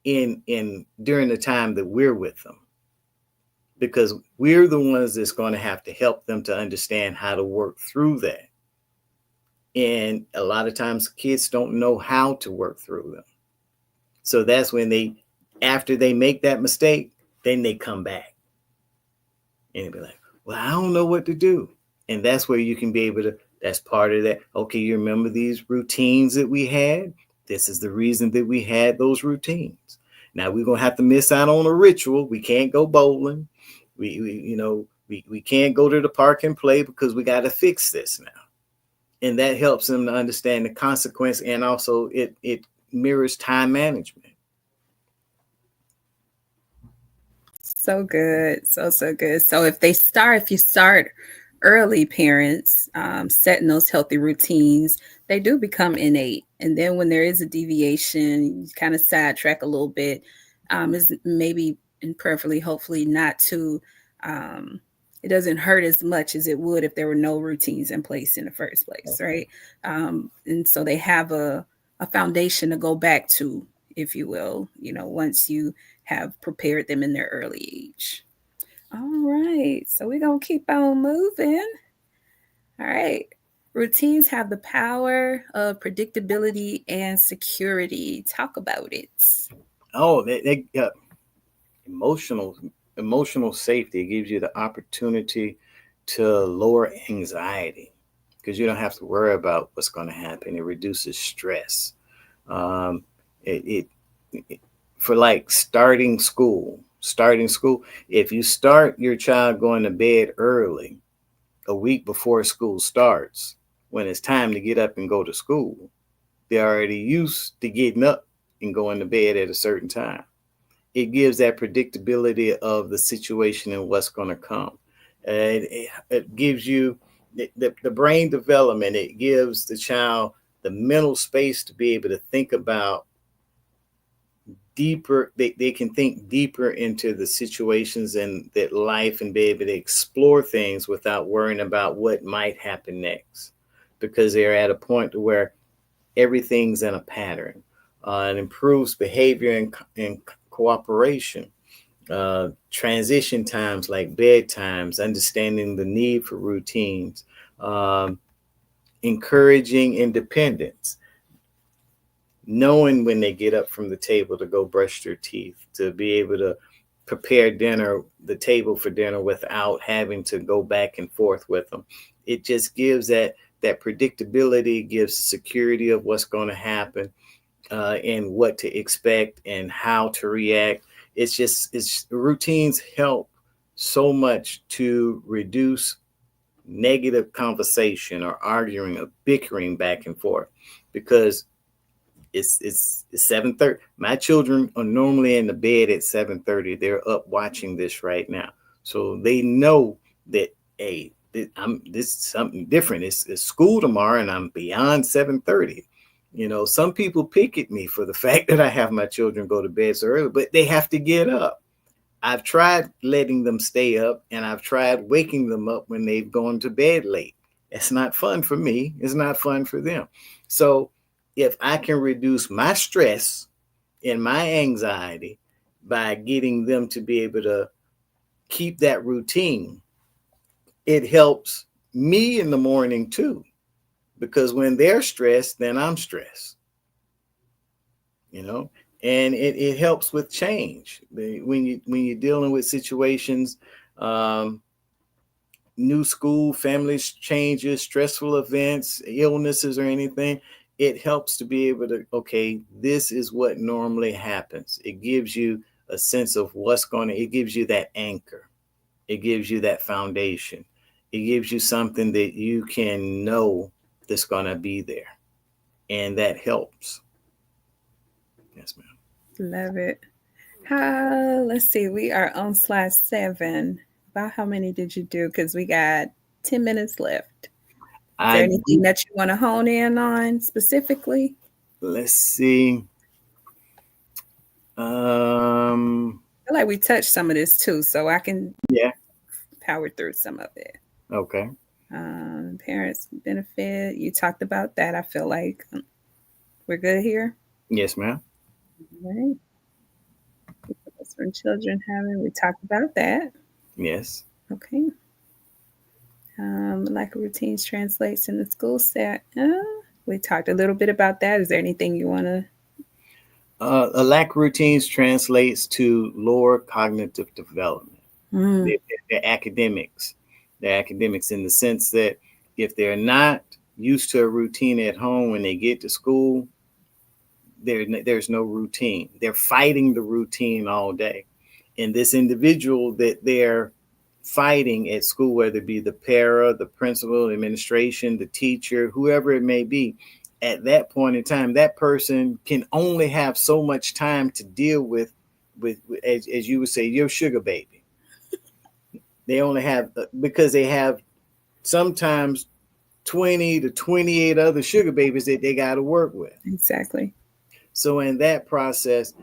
in during the time that we're with them, because we're the ones that's going to have to help them to understand how to work through that. And a lot of times kids don't know how to work through them. So that's when after they make that mistake, then they come back and they'll be like, well, I don't know what to do. And that's where you can be able to, that's part of that. Okay, you remember these routines that we had? This is the reason that we had those routines. Now we're going to have to miss out on a ritual. We can't go bowling. We can't go to the park and play because we got to fix this now. And that helps them to understand the consequence. And also it mirrors time management.
So good. So good. So if you start early, parents, setting those healthy routines, they do become innate. And then when there is a deviation, you kind of sidetrack a little bit, is maybe and preferably, hopefully not too, it doesn't hurt as much as it would if there were no routines in place in the first place, right? And so they have a foundation to go back to, if you will, once you have prepared them in their early age. All right, so we're going to keep on moving. All right. Routines have the power of predictability and security. Talk about it.
Oh, they emotional safety. It gives you the opportunity to lower anxiety because you don't have to worry about what's going to happen. It reduces stress. Um, it for like starting school. If you start your child going to bed early, a week before school starts, when it's time to get up and go to school, they're already used to getting up and going to bed at a certain time. It gives that predictability of the situation and what's going to come. It gives you the brain development. It gives the child the mental space to be able to think about deeper. They can think deeper into the situations and that life and be able to explore things without worrying about what might happen next, because they're at a point where everything's in a pattern. It improves behavior and cooperation. Transition times like bedtimes, understanding the need for routines, encouraging independence, knowing when they get up from the table to go brush their teeth, to be able to prepare the table for dinner without having to go back and forth with them. It just gives that predictability, gives the security of what's going to happen, and what to expect and how to react. It's routines help so much to reduce negative conversation or arguing or bickering back and forth, because it's 7:30. My children are normally in the bed at 7:30. They're up watching this right now, so they know that, hey, this is something different. It's school tomorrow, and I'm beyond 7:30. Some people pick at me for the fact that I have my children go to bed so early, but they have to get up. I've tried letting them stay up, and I've tried waking them up when they've gone to bed late. It's not fun for me. It's not fun for them. So if I can reduce my stress and my anxiety by getting them to be able to keep that routine, it helps me in the morning too, because when they're stressed, then I'm stressed, and it helps with change. When you're dealing with situations, new school, families changes, stressful events, illnesses, or anything, it helps to be able to, okay, this is what normally happens. It gives you a sense of it gives you that anchor. It gives you that foundation. It gives you something that you can know that's going to be there. And that helps. Yes, ma'am.
Love it. Let's see. We are on slide 7. About how many did you do? Because we got 10 minutes left. Is there anything that you want to hone in on specifically?
Let's see.
I feel like we touched some of this too, so I can
Yeah.
power through some of it.
Okay.
Parents benefit. You talked about that. I feel like we're good here.
Yes, ma'am.
All right. From children having, we talked about that.
Yes.
Okay. Lack of routines translates in the school set. We talked a little bit about that. Is there anything you want to?
A lack of routines translates to lower cognitive development.
Mm,
The academics, the academics, in the sense that if they're not used to a routine at home when they get to school, there's no routine. They're fighting the routine all day. And this individual that they're fighting at school, whether it be the para, the principal, the administration, the teacher, whoever it may be, at that point in time, that person can only have so much time to deal with as you would say, your sugar baby. They only have, because they have sometimes 20 to 28 other sugar babies that they got to work with.
exactly.
So in that process,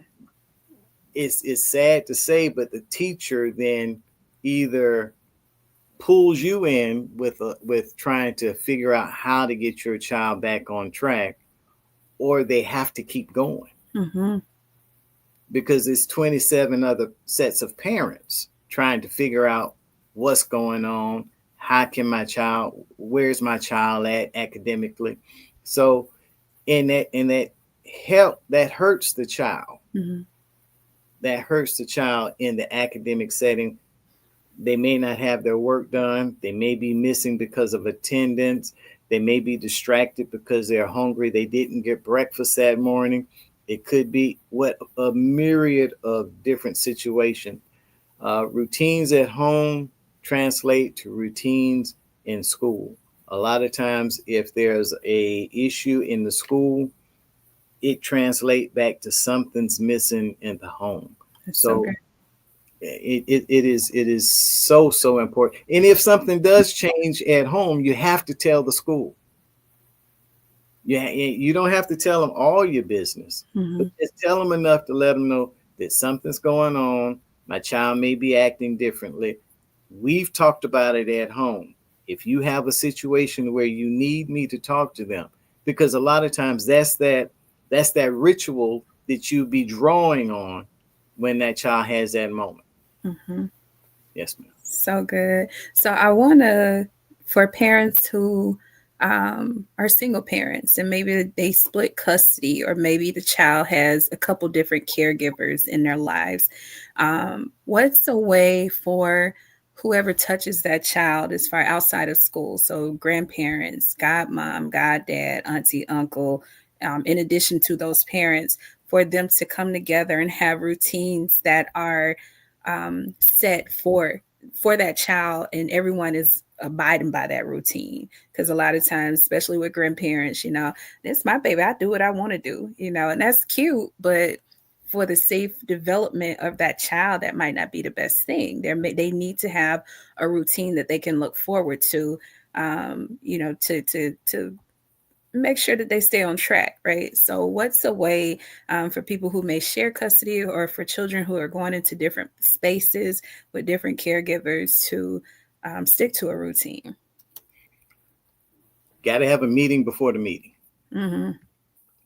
it's sad to say, but the teacher then either pulls you in with trying to figure out how to get your child back on track, or they have to keep going
Mm-hmm.
because it's 27 other sets of parents trying to figure out what's going on, how can my child, where's my child at academically. So in that help, that hurts the child.
Mm-hmm.
That hurts the child in the academic setting. They may not have their work done. They may be missing because of attendance. They may be distracted because they're hungry. They didn't get breakfast that morning. It could be what a myriad of different situations. Routines at home translate to routines in school. A lot of times, if there's a issue in the school, it translates back to something's missing in the home.
That's so
So
good.
it is so important. And if something does change at home, you have to tell the school. You don't have to tell them all your business, but
Mm-hmm.
just tell them enough to let them know that something's going on. My child may be acting differently. We've talked about it at home. If you have a situation where you need me to talk to them, because a lot of times that's that ritual that you be drawing on when that child has that moment.
Mm-hmm.
Yes, ma'am.
So good. So I want to, for parents who are single parents and maybe they split custody, or maybe the child has a couple different caregivers in their lives, what's a way for whoever touches that child as far outside of school? So grandparents, godmom, goddad, auntie, uncle, in addition to those parents, for them to come together and have routines that are set for that child, and everyone is abiding by that routine. Because a lot of times, especially with grandparents, this my baby, I do what I want to do, and that's cute, but for the safe development of that child, that might not be the best thing. They need to have a routine that they can look forward to, to make sure that they stay on track, right? So, what's a way for people who may share custody, or for children who are going into different spaces with different caregivers, to stick to a routine?
Got to have a meeting before the meeting.
Mm-hmm.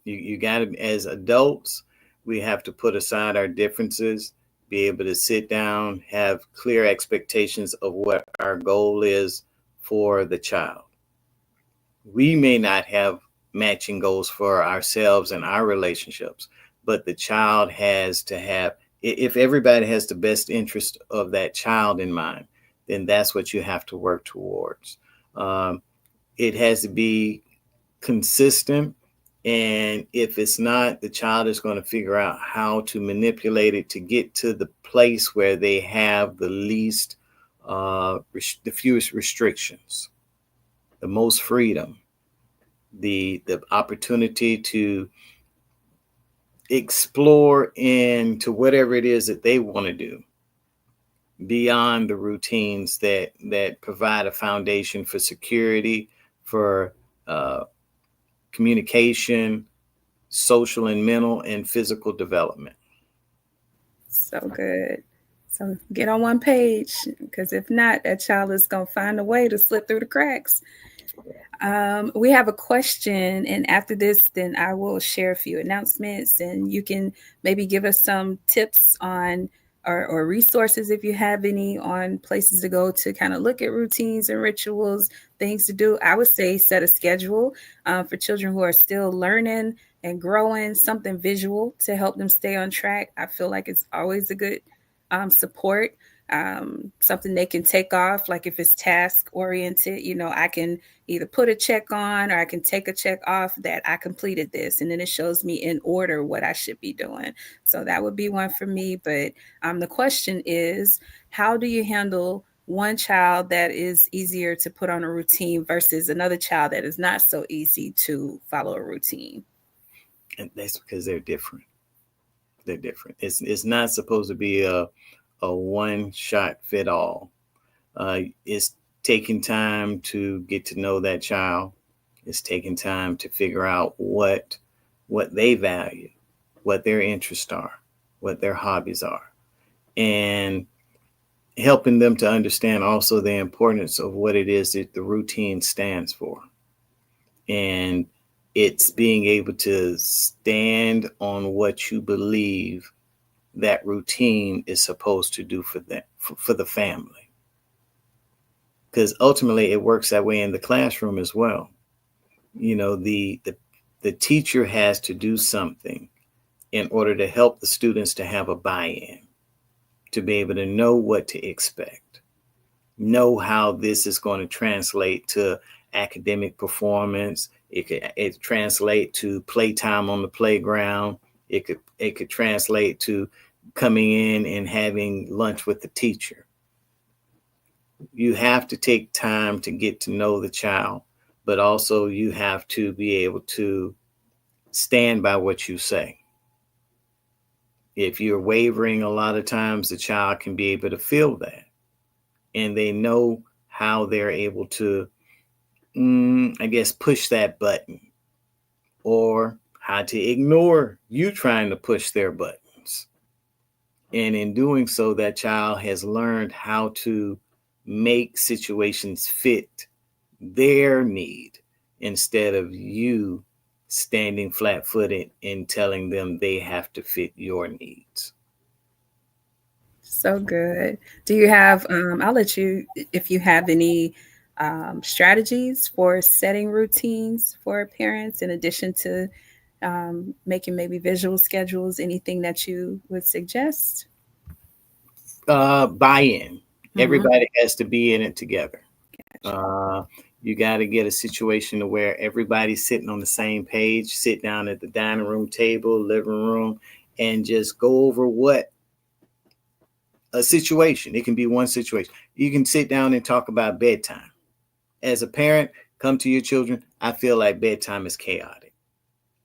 You got to, as adults, we have to put aside our differences, be able to sit down, have clear expectations of what our goal is for the child. We may not have matching goals for ourselves and our relationships, but the child has to have, if everybody has the best interest of that child in mind, then that's what you have to work towards. It has to be consistent. And if it's not, the child is going to figure out how to manipulate it to get to the place where they have the least, the fewest restrictions, the most freedom, the opportunity to explore into whatever it is that they want to do beyond the routines that provide a foundation for security, for uh, communication, social and mental and physical development.
So good. So get on one page, because if not, that child is going to find a way to slip through the cracks. We have a question, and after this, then I will share a few announcements, and you can maybe give us some tips on or resources if you have any on places to go to kind of look at routines and rituals, things to do. I would say set a schedule for children who are still learning and growing, something visual to help them stay on track. I feel like it's always a good support. Something they can take off, like if it's task oriented, I can either put a check on or I can take a check off that I completed this, and then it shows me in order what I should be doing. So that would be one for me. But the question is, how do you handle one child that is easier to put on a routine versus another child that is not so easy to follow a routine?
And that's because they're different. They're different. It's not supposed to be a one shot fit all. It's taking time to get to know that child. It's taking time to figure out what they value, what their interests are, what their hobbies are, and helping them to understand also the importance of what it is that the routine stands for. And it's being able to stand on what you believe that routine is supposed to do for them, for the family. Because ultimately it works that way in the classroom as well. The teacher has to do something in order to help the students to have a buy-in, to be able to know what to expect, know how this is going to translate to academic performance. It translate to playtime on the playground. It could translate to coming in and having lunch with the teacher. You have to take time to get to know the child, but also you have to be able to stand by what you say. If you're wavering, a lot of times the child can be able to feel that, and they know how they're able to, I guess, push that button, or how to ignore you trying to push their buttons. And in doing so, that child has learned how to make situations fit their need instead of you standing flat footed and telling them they have to fit your needs.
So good. Do you have, I'll let you, if you have any strategies for setting routines for parents in addition to making maybe visual schedules, anything that you would suggest?
Buy-in.
Mm-hmm.
Everybody has to be in it together. Uh, you got to get a situation to where everybody's sitting on the same page, sit down at the dining room table, living room, and just go over what a situation. It can be one situation. You can sit down and talk about bedtime. As a parent, come to your children. I feel like bedtime is chaotic.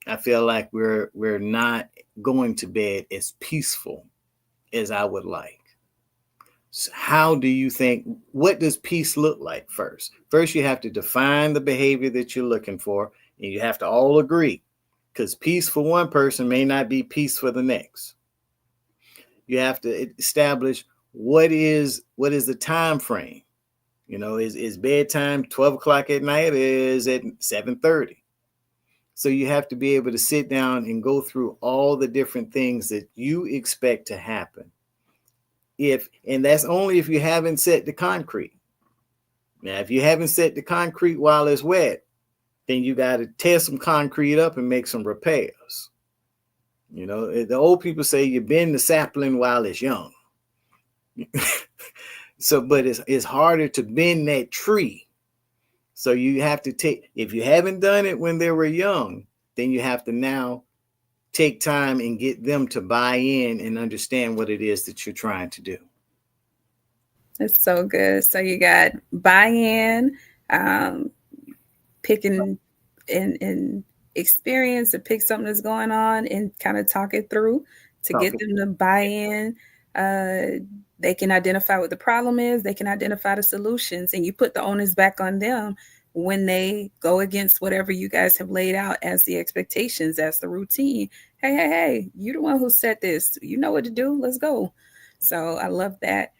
I feel like we're not going to bed as peaceful as I would like. So how do you think, what does peace look like first? First, you have to define the behavior that you're looking for, and you have to all agree, because peace for one person may not be peace for the next. You have to establish what is the time frame. Is bedtime 12 o'clock at night, or is it 7:30? So you have to be able to sit down and go through all the different things that you expect to happen. And that's only if you haven't set the concrete. Now, if you haven't set the concrete while it's wet, then you got to tear some concrete up and make some repairs. The old people say you bend the sapling while it's young. So, but it's harder to bend that tree. So you have to if you haven't done it when they were young, then you have to now take time and get them to buy in and understand what it is that you're trying to do.
It's so good. So you got buy-in, um, picking and experience to pick something that's going on and kind of talk it through to get them to buy in. They can identify what the problem is, they can identify the solutions, and you put the onus back on them when they go against whatever you guys have laid out as the expectations, as the routine. Hey, you're the one who set this. You know what to do. Let's go. So I love that.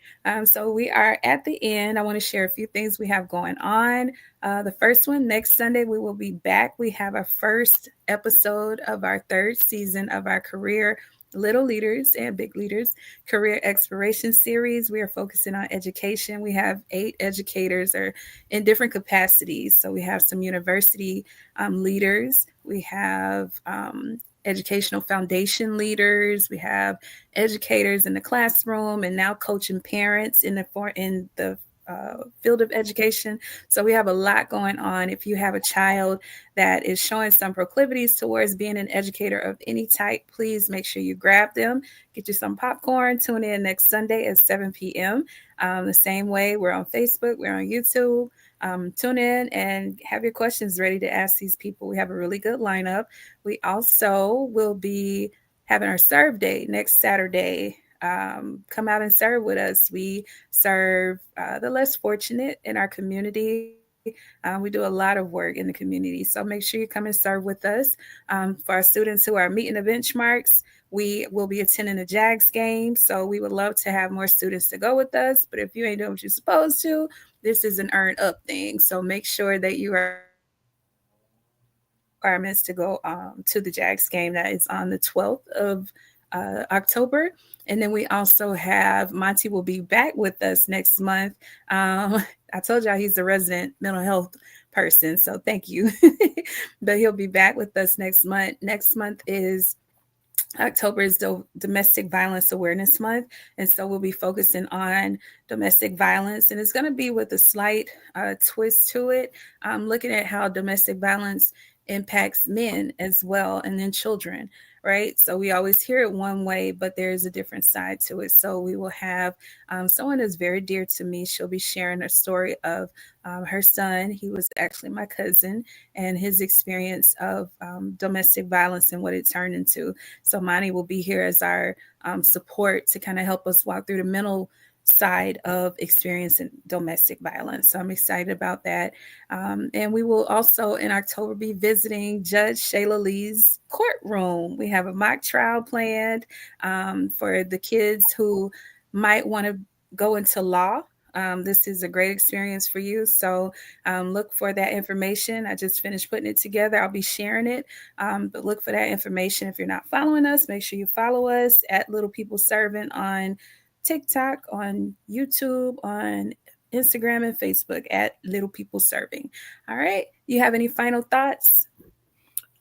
So we are at the end. I want to share a few things we have going on. The first one, next Sunday, we will be back. We have our first episode of our third season of our career Little Leaders and Big Leaders Career Exploration Series. We are focusing on education. We have 8 educators or in different capacities. So we have some university leaders. We have educational foundation leaders. We have educators in the classroom, and now coaching parents in the field of education. So we have a lot going on. If you have a child that is showing some proclivities towards being an educator of any type, please make sure you grab them, get you some popcorn, tune in next Sunday at 7 p.m. The same way, we're on Facebook, we're on YouTube. Tune in and have your questions ready to ask these people. We have a really good lineup. We also will be having our serve day next Saturday. Come out and serve with us. We serve the less fortunate in our community. We do a lot of work in the community. So make sure you come and serve with us. For our students who are meeting the benchmarks, we will be attending the Jags game. So we would love to have more students to go with us. But if you ain't doing what you're supposed to, this is an earn up thing. So make sure that you are requirements to go to the Jags game that is on the 12th of October. And then we also have Monte will be back with us next month. I told y'all he's the resident mental health person, so thank you. But he'll be back with us next month. Next month is October is the Domestic Violence Awareness Month, and so we'll be focusing on domestic violence, and it's going to be with a slight twist to it, looking at how domestic violence impacts men as well, and then children. Right, so we always hear it one way, but there's a different side to it. So we will have someone that's very dear to me. She'll be sharing a story of her son. He was actually my cousin, and his experience of domestic violence and what it turned into. So Monty will be here as our support to kind of help us walk through the mental side of experiencing domestic violence. So I'm excited about that. And we will also in October be visiting Judge Shayla Lee's courtroom. We have a mock trial planned for the kids who might want to go into law. This is a great experience for you. So look for that information. I just finished putting it together. I'll be sharing it. But look for that information. If you're not following us, make sure you follow us at Little People Serving on TikTok, on YouTube, on Instagram and Facebook at Little People Serving. All right. You have any final thoughts?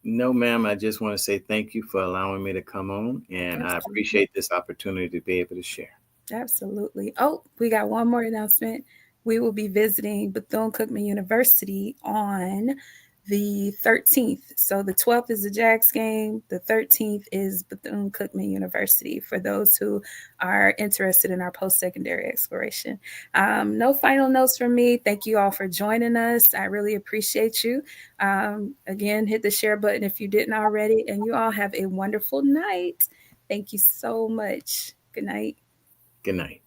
No, ma'am. I just want to say thank you for allowing me to come on, and I
Absolutely.
appreciate this opportunity to be able to share.
Absolutely. Oh, we got one more announcement. We will be visiting Bethune-Cookman University on the 13th. So the 12th is the Jags game. The 13th is Bethune-Cookman University for those who are interested in our post-secondary exploration. No final notes from me. Thank you all for joining us. I really appreciate you. Again, hit the share button if you didn't already. And you all have a wonderful night. Thank you so much. Good night.
Good night.